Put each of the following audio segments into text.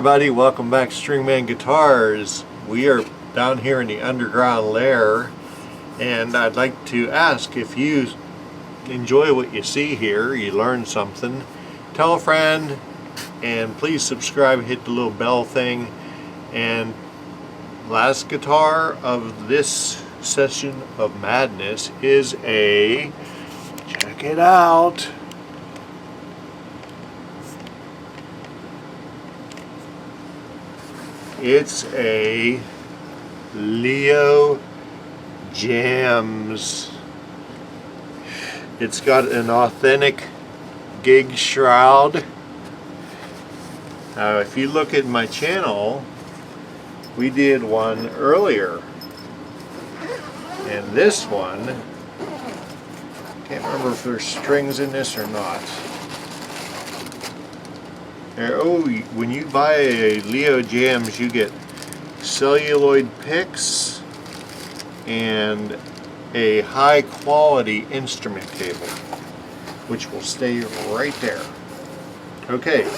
everybody, welcome back to Stringman Guitars. We are down here in the underground lair, and I'd like to ask if you enjoy what you see here, you learn something, tell a friend, and please subscribe, hit the little bell thing. And last guitar of this session of madness is a, check it out, it's a Jaymz. It's got an authentic gig shroud. If you look at my channel, we did one earlier, and this one, can't remember if there's strings in this or not. When you buy a Jaymz, you get celluloid picks and a high quality instrument cable, which will stay right there. Okay,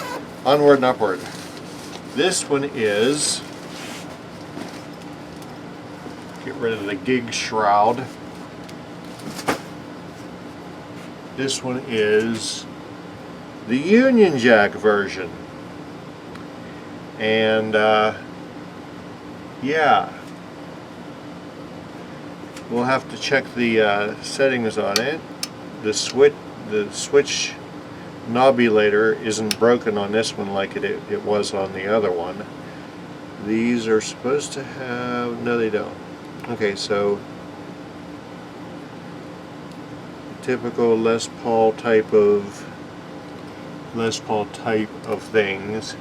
onward and upward. This one is, get rid of the gig shroud. This one is the Union Jack version, and yeah, we'll have to check the settings on it. The switch knobulator isn't broken on this one like it was on the other one. These are supposed to have, no they don't. Okay, so typical Les Paul type of things.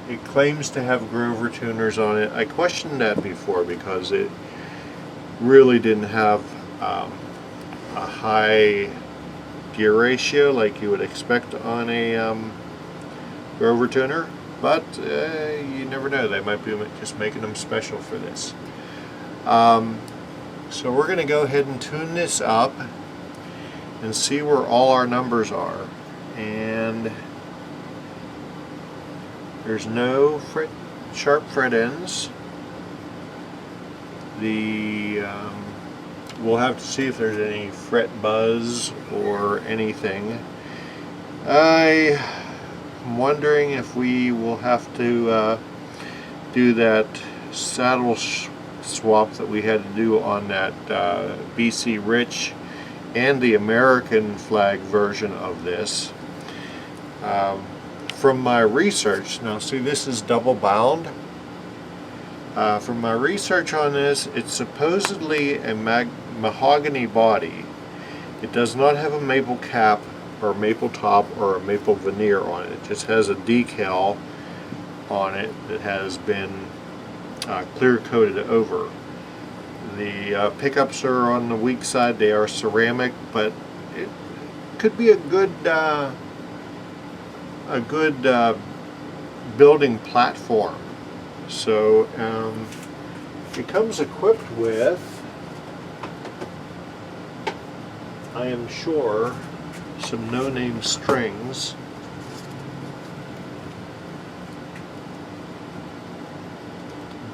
It claims to have Grover tuners on it. I questioned that before because it really didn't have a high gear ratio like you would expect on a Grover tuner, but you never know, they might be just making them special for this. So we're going to go ahead and tune this up and see where all our numbers are. And there's no sharp fret ends. We'll have to see if there's any fret buzz or anything. I'm wondering if we will have to do that saddle swap that we had to do on that BC Rich and the American flag version of this. From my research, now see, this is double bound. From my research on this, it's supposedly a mahogany body. It does not have a maple cap or maple top or a maple veneer on it. It just has a decal on it that has been clear coated over. The pickups are on the weak side. They are ceramic, but it could be a good building platform. So it comes equipped with, I am sure, some no-name strings.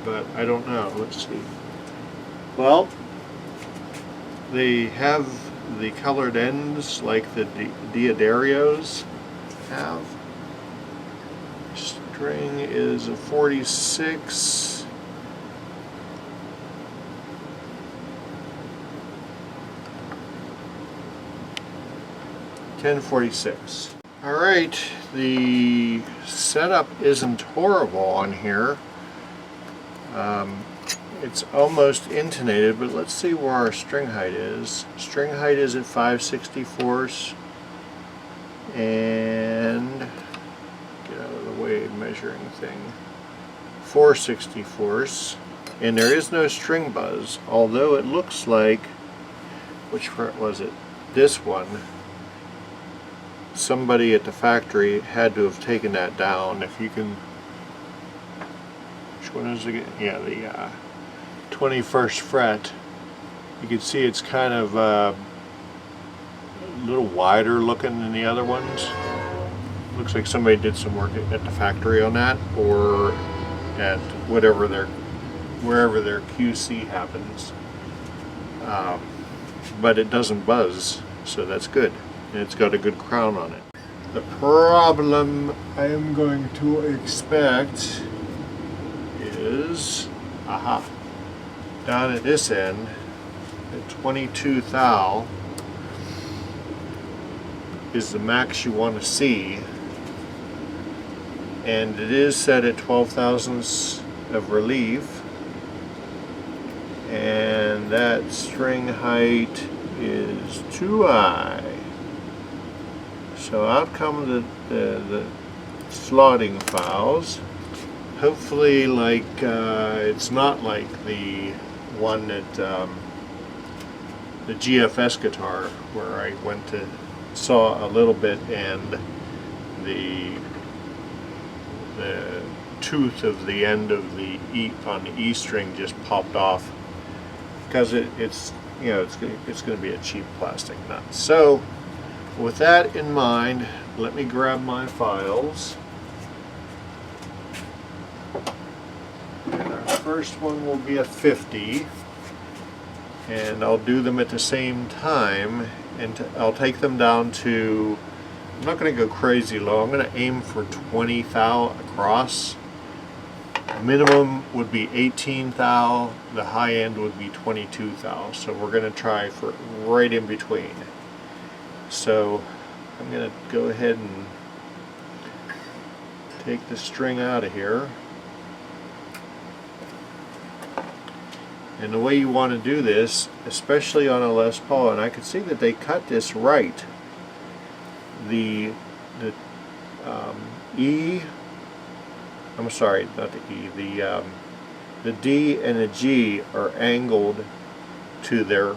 But I don't know. Let's see. Well, they have the colored ends like the Diodarios have. String is a 46. .1046. Alright, the setup isn't horrible on here. It's almost intonated, but let's see where our string height is. String height is at 5/64, and get out of the way measuring thing, 4/64, and there is no string buzz, although it looks like, which fret was it? This one. Somebody at the factory had to have taken that down. If you can, which one is it? Yeah, the 21st fret. You can see it's kind of a little wider looking than the other ones. looks like somebody did some work at the factory on that, or at wherever their QC happens. But it doesn't buzz, so that's good. And it's got a good crown on it. The problem I am going to expect is, down at this end, at 22 thou is the max you want to see, and it is set at 12 thousandths of relief, and that string height is too high. So out come the slotting files. Hopefully, like it's not like the one that the GFS guitar, where I went to saw a little bit and the tooth of the end of the E on the E string just popped off, because it's you know it's going to be a cheap plastic nut. So with that in mind, let me grab my files. And our first one will be a 50, and I'll do them at the same time, and I'll take them down to, I'm not going to go crazy low, I'm going to aim for 20 thou across. Minimum would be 18 thou, the high end would be 22 thou, so we're going to try for right in between. So I'm going to go ahead and take the string out of here. And the way you want to do this, especially on a Les Paul, and I can see that they cut this right. The E, I'm sorry, not the E, the D and the G are angled to their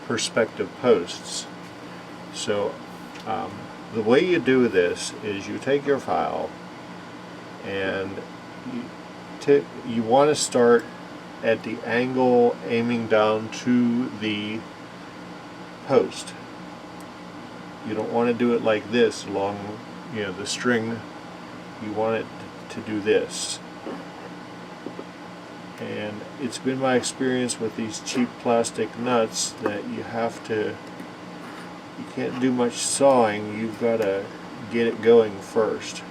respective posts. So the way you do this is you take your file and you want to start at the angle aiming down to the post. You don't want to do it like this along, you know, the string. You want it to do this. And it's been my experience with these cheap plastic nuts that you can't do much sawing, you've got to get it going first.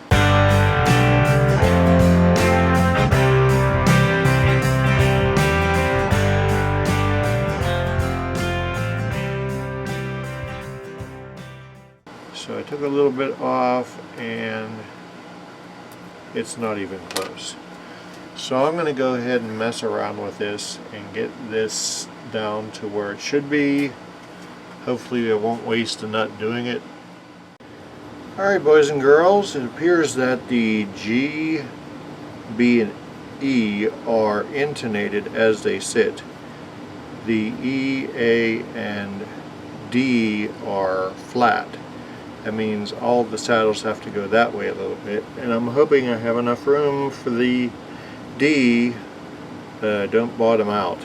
So I took a little bit off and it's not even close. So I'm going to go ahead and mess around with this and get this down to where it should be. Hopefully I won't waste a nut doing it. Alright, boys and girls, it appears that the G, B, and E are intonated as they sit. The E, A, and D are flat. That means all the saddles have to go that way a little bit, and I'm hoping I have enough room for the D don't bottom out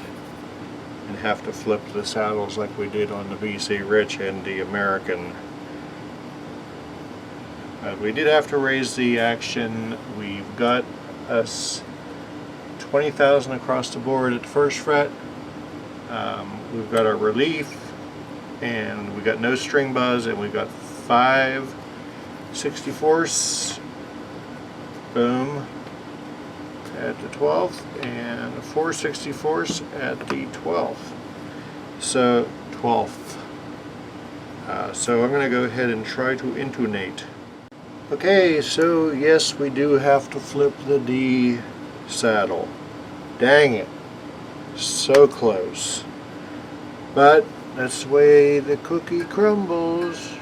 and have to flip the saddles like we did on the BC Rich and the American. We did have to raise the action. We've got us 20,000 across the board at the first fret. We've got our relief, and we got no string buzz, and we've got 5 64ths, boom, at the 12th, and 4 64ths at the 12th. So 12th. So I'm going to go ahead and try to intonate. Okay, so yes, we do have to flip the D saddle. Dang it, so close. But that's the way the cookie crumbles.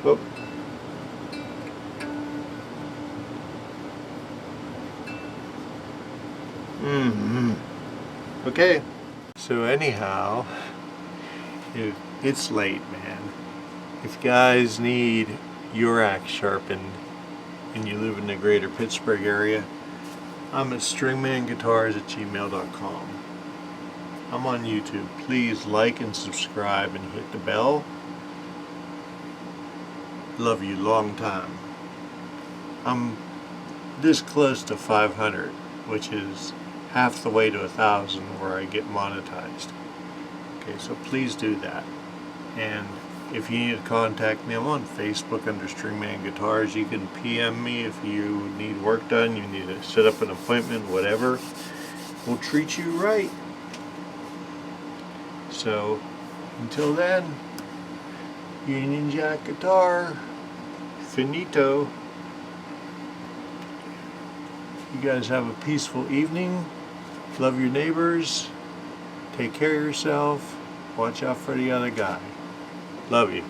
Oh. Okay, so anyhow, it's late, man. If guys need your axe sharpened and you live in the greater Pittsburgh area, I'm at stringmanguitars@gmail.com. I'm on YouTube. Please like and subscribe and hit the bell. Love you long time. I'm this close to 500, which is half the way to 1,000 where I get monetized. Okay, so please do that. And if you need to contact me, I'm on Facebook under Stringman Guitars. You can PM me if you need work done, you need to set up an appointment, whatever. We'll treat you right. So, until then, Union Jack Guitar, finito. You guys have a peaceful evening. Love your neighbors. Take care of yourself. Watch out for the other guy. Love you.